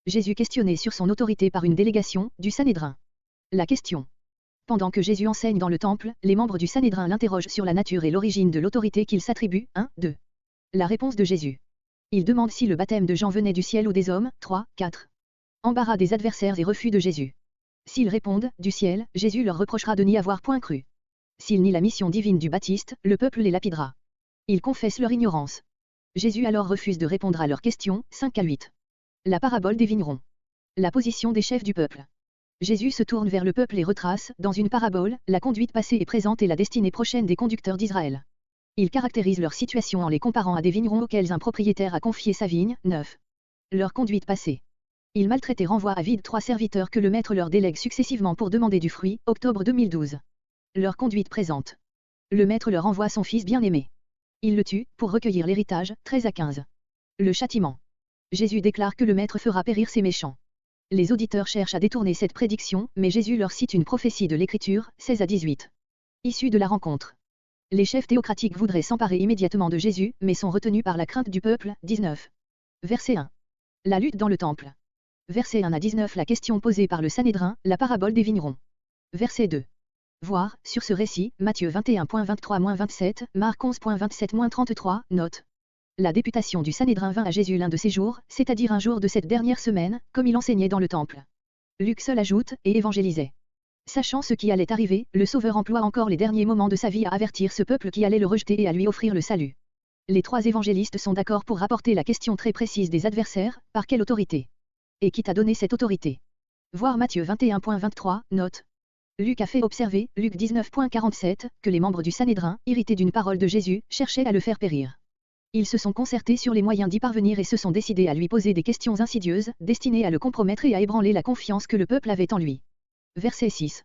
Jésus questionné sur son autorité par une délégation du Sanhédrin. La question. Pendant que Jésus enseigne dans le temple, les membres du Sanhédrin l'interrogent sur la nature et l'origine de l'autorité qu'il s'attribue. 1, 2. La réponse de Jésus. Il demande si le baptême de Jean venait du ciel ou des hommes. 3, 4. Embarras des adversaires et refus de Jésus. S'ils répondent du ciel, Jésus leur reprochera de n'y avoir point cru. S'ils nient la mission divine du Baptiste, le peuple les lapidera. Ils confessent leur ignorance. Jésus alors refuse de répondre à leurs questions. 5 à 8. La parabole des vignerons. La position des chefs du peuple. Jésus se tourne vers le peuple et retrace, dans une parabole, la conduite passée et présente et la destinée prochaine des conducteurs d'Israël. Il caractérise leur situation en les comparant à des vignerons auxquels un propriétaire a confié sa vigne. 9. Leur conduite passée. Il maltraite et renvoie à vide 3 serviteurs que le maître leur délègue successivement pour demander du fruit. Octobre 2012. Leur conduite présente. Le maître leur envoie son fils bien-aimé. Il le tue, pour recueillir l'héritage. 13 à 15. Le châtiment. Jésus déclare que le maître fera périr ses méchants. Les auditeurs cherchent à détourner cette prédiction, mais Jésus leur cite une prophétie de l'Écriture. 16 à 18. Issue de la rencontre. Les chefs théocratiques voudraient s'emparer immédiatement de Jésus, mais sont retenus par la crainte du peuple. 19. Verset 1. La lutte dans le temple. Verset 1 à 19. La question posée par le Sanhédrin, la parabole des vignerons. Verset 2. Voir, sur ce récit, Matthieu 21.23-27, Marc 11.27-33, note. La députation du Sanhédrin vint à Jésus l'un de ces jours, c'est-à-dire un jour de cette dernière semaine, comme il enseignait dans le temple. Luc seul ajoute, et évangélisait. Sachant ce qui allait arriver, le Sauveur emploie encore les derniers moments de sa vie à avertir ce peuple qui allait le rejeter et à lui offrir le salut. Les 3 évangélistes sont d'accord pour rapporter la question très précise des adversaires, par quelle autorité? Et qui t'a donné cette autorité? Voir Matthieu 21.23, note. Luc a fait observer, Luc 19.47, que les membres du Sanhédrin, irrités d'une parole de Jésus, cherchaient à le faire périr. Ils se sont concertés sur les moyens d'y parvenir et se sont décidés à lui poser des questions insidieuses, destinées à le compromettre et à ébranler la confiance que le peuple avait en lui. Verset 6.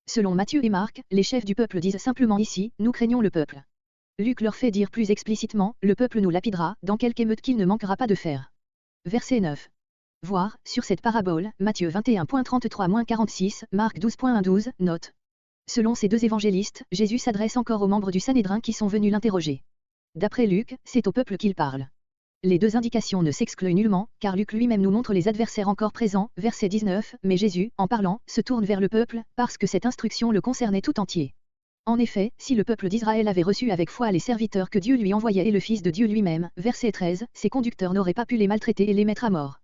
Selon Matthieu et Marc, les chefs du peuple disent simplement ici, nous craignons le peuple. Luc leur fait dire plus explicitement, le peuple nous lapidera, dans quelque émeute qu'il ne manquera pas de faire. Verset 9. Voir, sur cette parabole, Matthieu 21.33-46, Marc 12.1-12, note. Selon ces 2 évangélistes, Jésus s'adresse encore aux membres du Sanhédrin qui sont venus l'interroger. D'après Luc, c'est au peuple qu'il parle. Les 2 indications ne s'excluent nullement, car Luc lui-même nous montre les adversaires encore présents, verset 19, mais Jésus, en parlant, se tourne vers le peuple, parce que cette instruction le concernait tout entier. En effet, si le peuple d'Israël avait reçu avec foi les serviteurs que Dieu lui envoyait et le Fils de Dieu lui-même, verset 13, ses conducteurs n'auraient pas pu les maltraiter et les mettre à mort.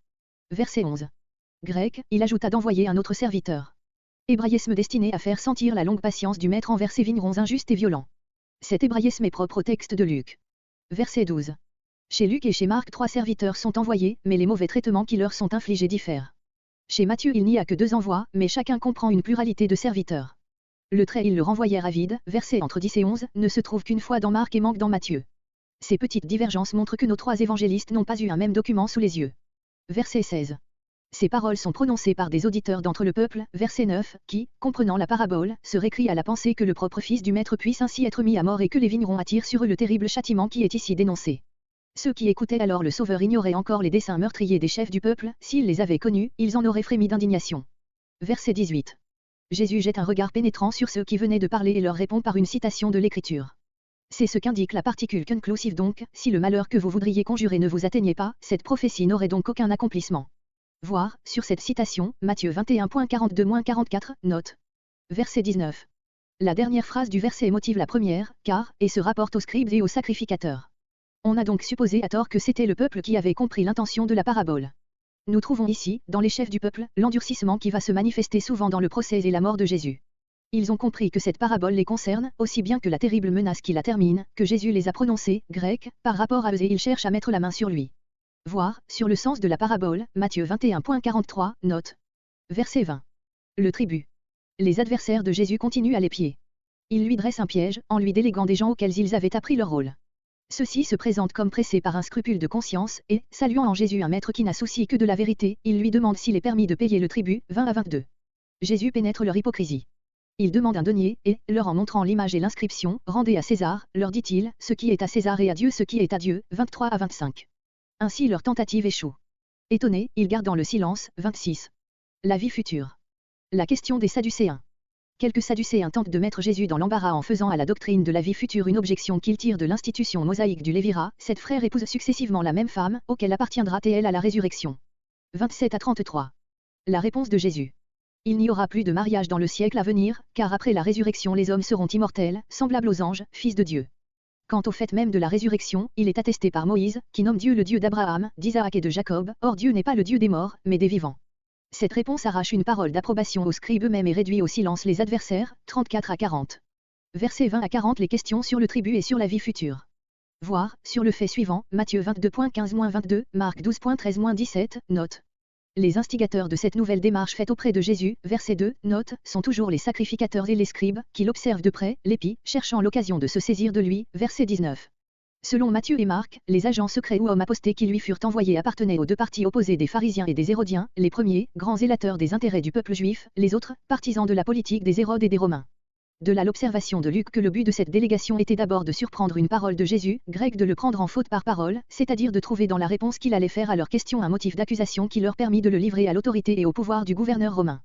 Verset 11. Grec, il ajouta d'envoyer un autre serviteur. Hébraïsme destiné à faire sentir la longue patience du maître envers ses vignerons injustes et violents. Cet hébraïsme est propre au texte de Luc. Verset 12. Chez Luc et chez Marc 3 serviteurs sont envoyés, mais les mauvais traitements qui leur sont infligés diffèrent. Chez Matthieu il n'y a que 2 envois, mais chacun comprend une pluralité de serviteurs. Le trait ils le renvoyèrent à vide, verset entre 10 et 11, ne se trouve qu'une fois dans Marc et manque dans Matthieu. Ces petites divergences montrent que nos 3 évangélistes n'ont pas eu un même document sous les yeux. Verset 16. Ces paroles sont prononcées par des auditeurs d'entre le peuple, verset 9, qui, comprenant la parabole, se récrient à la pensée que le propre fils du maître puisse ainsi être mis à mort et que les vignerons attirent sur eux le terrible châtiment qui est ici dénoncé. Ceux qui écoutaient alors le Sauveur ignoraient encore les desseins meurtriers des chefs du peuple, s'ils les avaient connus, ils en auraient frémi d'indignation. Verset 18. Jésus jette un regard pénétrant sur ceux qui venaient de parler et leur répond par une citation de l'Écriture. C'est ce qu'indique la particule conclusive donc, si le malheur que vous voudriez conjurer ne vous atteignait pas, cette prophétie n'aurait donc aucun accomplissement. Voir, sur cette citation, Matthieu 21.42-44, note. Verset 19. La dernière phrase du verset motive la première, car, et se rapporte aux scribes et aux sacrificateurs. On a donc supposé à tort que c'était le peuple qui avait compris l'intention de la parabole. Nous trouvons ici, dans les chefs du peuple, l'endurcissement qui va se manifester souvent dans le procès et la mort de Jésus. Ils ont compris que cette parabole les concerne, aussi bien que la terrible menace qui la termine, que Jésus les a prononcées, grec, par rapport à eux et ils cherchent à mettre la main sur lui. Voir, sur le sens de la parabole, Matthieu 21.43, note. Verset 20. Le tribut. Les adversaires de Jésus continuent à l'épier. Ils lui dressent un piège, en lui déléguant des gens auxquels ils avaient appris leur rôle. Ceux-ci se présentent comme pressés par un scrupule de conscience, et, saluant en Jésus un maître qui n'a souci que de la vérité, ils lui demandent s'il est permis de payer le tribut, 20 à 22. Jésus pénètre leur hypocrisie. Il demande un denier, et, leur en montrant l'image et l'inscription, rendez à César, leur dit-il, ce qui est à César et à Dieu ce qui est à Dieu, 23 à 25. Ainsi leur tentative échoue. Étonnés, ils gardent le silence, 26. La vie future. La question des Sadducéens. Quelques Sadducéens tentent de mettre Jésus dans l'embarras en faisant à la doctrine de la vie future une objection qu'ils tirent de l'institution mosaïque du Lévira, 7 frères épousent successivement la même femme, auquel appartiendra-t-elle à la résurrection. 27 à 33. La réponse de Jésus. Il n'y aura plus de mariage dans le siècle à venir, car après la résurrection les hommes seront immortels, semblables aux anges, fils de Dieu. Quant au fait même de la résurrection, il est attesté par Moïse, qui nomme Dieu le Dieu d'Abraham, d'Isaac et de Jacob, or Dieu n'est pas le Dieu des morts, mais des vivants. Cette réponse arrache une parole d'approbation aux scribes eux-mêmes et réduit au silence les adversaires, 34 à 40. Versets 20 à 40 les questions sur le tribut et sur la vie future. Voir, sur le fait suivant, Matthieu 22.15-22, Marc 12.13-17, note. Les instigateurs de cette nouvelle démarche faite auprès de Jésus, verset 2, note, sont toujours les sacrificateurs et les scribes, qui l'observent de près, l'épient, cherchant l'occasion de se saisir de lui, verset 19. Selon Matthieu et Marc, les agents secrets ou hommes apostés qui lui furent envoyés appartenaient aux deux partis opposés des pharisiens et des hérodiens, les premiers, grands zélateurs des intérêts du peuple juif, les autres, partisans de la politique des Hérodes et des Romains. De là l'observation de Luc que le but de cette délégation était d'abord de surprendre une parole de Jésus, grec de le prendre en faute par parole, c'est-à-dire de trouver dans la réponse qu'il allait faire à leurs questions un motif d'accusation qui leur permit de le livrer à l'autorité et au pouvoir du gouverneur romain.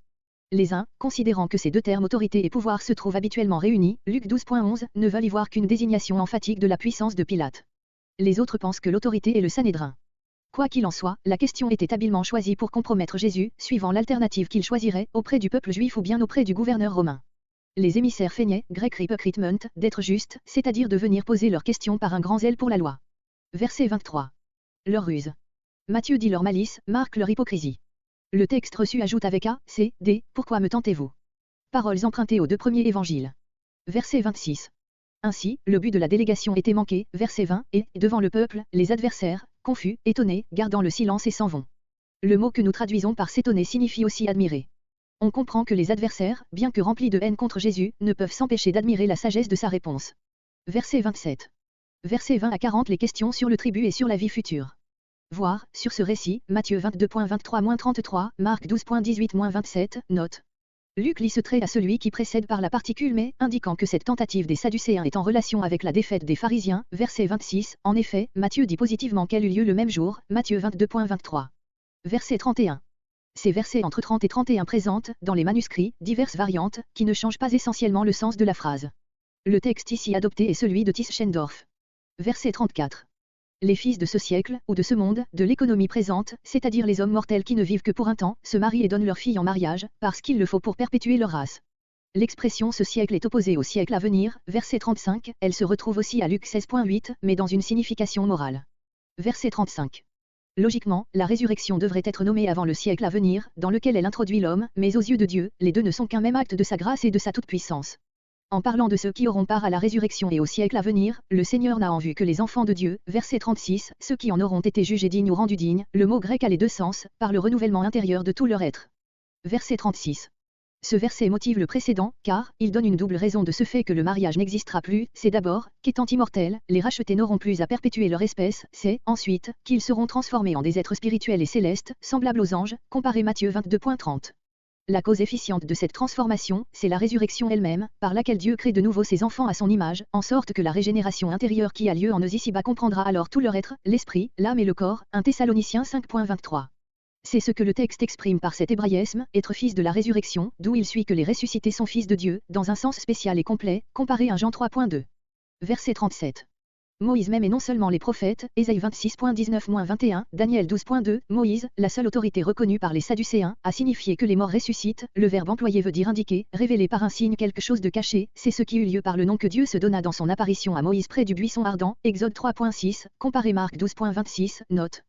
Les uns, considérant que ces deux termes autorité et pouvoir se trouvent habituellement réunis, Luc 12.11, ne veulent y voir qu'une désignation emphatique de la puissance de Pilate. Les autres pensent que l'autorité est le Sanhédrin. Quoi qu'il en soit, la question était habilement choisie pour compromettre Jésus, suivant l'alternative qu'il choisirait, auprès du peuple juif ou bien auprès du gouverneur romain. Les émissaires feignaient, grec hypocritement, d'être justes, c'est-à-dire de venir poser leurs questions par un grand zèle pour la loi. Verset 23. Leur ruse. Matthieu dit leur malice, Marc leur hypocrisie. Le texte reçu ajoute avec A, C, D, pourquoi me tentez-vous? Paroles empruntées aux deux premiers évangiles. Verset 26. Ainsi, le but de la délégation était manqué, verset 20, et, devant le peuple, les adversaires, confus, étonnés, gardant le silence et s'en vont. Le mot que nous traduisons par s'étonner signifie aussi admirer. On comprend que les adversaires, bien que remplis de haine contre Jésus, ne peuvent s'empêcher d'admirer la sagesse de sa réponse. Verset 27. Versets 20 à 40 les questions sur le tribut et sur la vie future. Voir, sur ce récit, Matthieu 22.23-33, Marc 12.18-27, note. Luc lit ce trait à celui qui précède par la particule mais, indiquant que cette tentative des Sadducéens est en relation avec la défaite des pharisiens, verset 26, en effet, Matthieu dit positivement qu'elle eut lieu le même jour, Matthieu 22.23. Verset 31. Ces versets entre 30 et 31 présentent, dans les manuscrits, diverses variantes, qui ne changent pas essentiellement le sens de la phrase. Le texte ici adopté est celui de Tischendorf. Verset 34. Les fils de ce siècle, ou de ce monde, de l'économie présente, c'est-à-dire les hommes mortels qui ne vivent que pour un temps, se marient et donnent leur fille en mariage, parce qu'il le faut pour perpétuer leur race. L'expression ce siècle est opposée au siècle à venir, verset 35, elle se retrouve aussi à Luc 16.8, mais dans une signification morale. Verset 35. Logiquement, la résurrection devrait être nommée avant le siècle à venir, dans lequel elle introduit l'homme, mais aux yeux de Dieu, les deux ne sont qu'un même acte de sa grâce et de sa toute-puissance. En parlant de ceux qui auront part à la résurrection et au siècle à venir, le Seigneur n'a en vue que les enfants de Dieu, verset 36, ceux qui en auront été jugés dignes ou rendus dignes, le mot grec a les deux sens, par le renouvellement intérieur de tout leur être. Verset 36. Ce verset motive le précédent, car, il donne une double raison de ce fait que le mariage n'existera plus, c'est d'abord, qu'étant immortels, les rachetés n'auront plus à perpétuer leur espèce, c'est, ensuite, qu'ils seront transformés en des êtres spirituels et célestes, semblables aux anges, comparé Matthieu 22.30. La cause efficiente de cette transformation, c'est la résurrection elle-même, par laquelle Dieu crée de nouveau ses enfants à son image, en sorte que la régénération intérieure qui a lieu en eux ici-bas comprendra alors tout leur être, l'esprit, l'âme et le corps, 1 Thessaloniciens 5.23. C'est ce que le texte exprime par cet hébraïsme, être fils de la résurrection, d'où il suit que les ressuscités sont fils de Dieu, dans un sens spécial et complet, comparé à Jean 3.2. Verset 37. Moïse même et non seulement les prophètes, Ésaïe 26.19-21, Daniel 12.2, Moïse, la seule autorité reconnue par les Sadducéens, a signifié que les morts ressuscitent, le verbe employé veut dire indiquer, révéler par un signe quelque chose de caché, c'est ce qui eut lieu par le nom que Dieu se donna dans son apparition à Moïse près du buisson ardent, Exode 3.6, comparé Marc 12.26, note.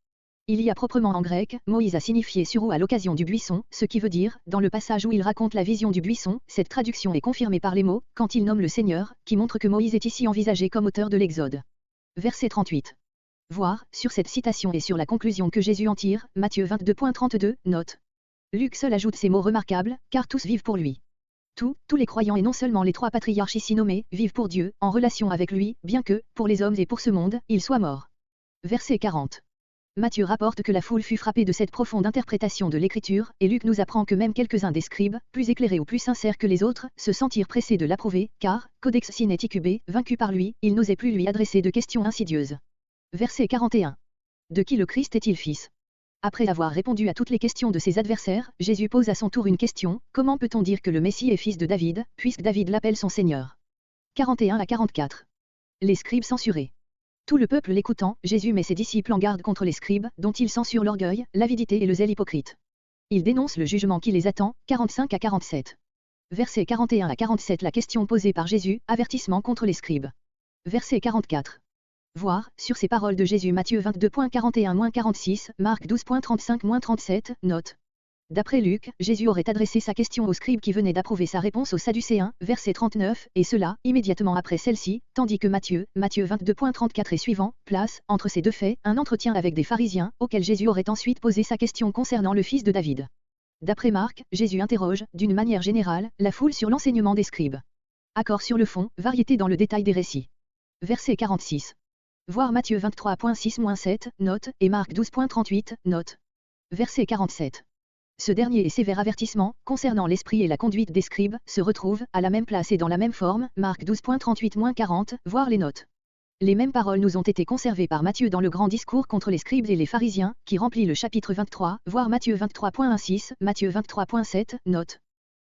Il y a proprement en grec, Moïse a signifié sur ou à l'occasion du buisson, ce qui veut dire, dans le passage où il raconte la vision du buisson, cette traduction est confirmée par les mots, quand il nomme le Seigneur, qui montre que Moïse est ici envisagé comme auteur de l'Exode. Verset 38. Voir, sur cette citation et sur la conclusion que Jésus en tire, Matthieu 22.32, note. Luc seul ajoute ces mots remarquables, car tous vivent pour lui. Tous les croyants et non seulement les trois patriarches ici nommés, vivent pour Dieu, en relation avec lui, bien que, pour les hommes et pour ce monde, il soit mort. Verset 40. Matthieu rapporte que la foule fut frappée de cette profonde interprétation de l'écriture, et Luc nous apprend que même quelques-uns des scribes, plus éclairés ou plus sincères que les autres, se sentirent pressés de l'approuver, car, codex sine ticube, vaincu par lui, ils n'osaient plus lui adresser de questions insidieuses. Verset 41. De qui le Christ est-il fils? Après avoir répondu à toutes les questions de ses adversaires, Jésus pose à son tour une question, comment peut-on dire que le Messie est fils de David, puisque David l'appelle son Seigneur? 41 à 44. Les scribes censurés. Tout le peuple l'écoutant, Jésus met ses disciples en garde contre les scribes, dont ils censurent l'orgueil, l'avidité et le zèle hypocrite. Il dénonce le jugement qui les attend, 45 à 47. Versets 41 à 47. La question posée par Jésus, avertissement contre les scribes. Verset 44. Voir, sur ces paroles de Jésus Matthieu 22.41-46, Marc 12.35-37, note. D'après Luc, Jésus aurait adressé sa question aux scribes qui venaient d'approuver sa réponse aux Sadducéens, verset 39, et cela, immédiatement après celle-ci, tandis que Matthieu 22.34 et suivant, place, entre ces deux faits, un entretien avec des pharisiens, auxquels Jésus aurait ensuite posé sa question concernant le fils de David. D'après Marc, Jésus interroge, d'une manière générale, la foule sur l'enseignement des scribes. Accord sur le fond, variété dans le détail des récits. Verset 46. Voir Matthieu 23.6-7, note, et Marc 12.38, note. Verset 47. Ce dernier et sévère avertissement, concernant l'esprit et la conduite des scribes, se retrouve, à la même place et dans la même forme, Marc 12.38-40, voir les notes. Les mêmes paroles nous ont été conservées par Matthieu dans le grand discours contre les scribes et les pharisiens, qui remplit le chapitre 23, voir Matthieu 23.16, Matthieu 23.7, note.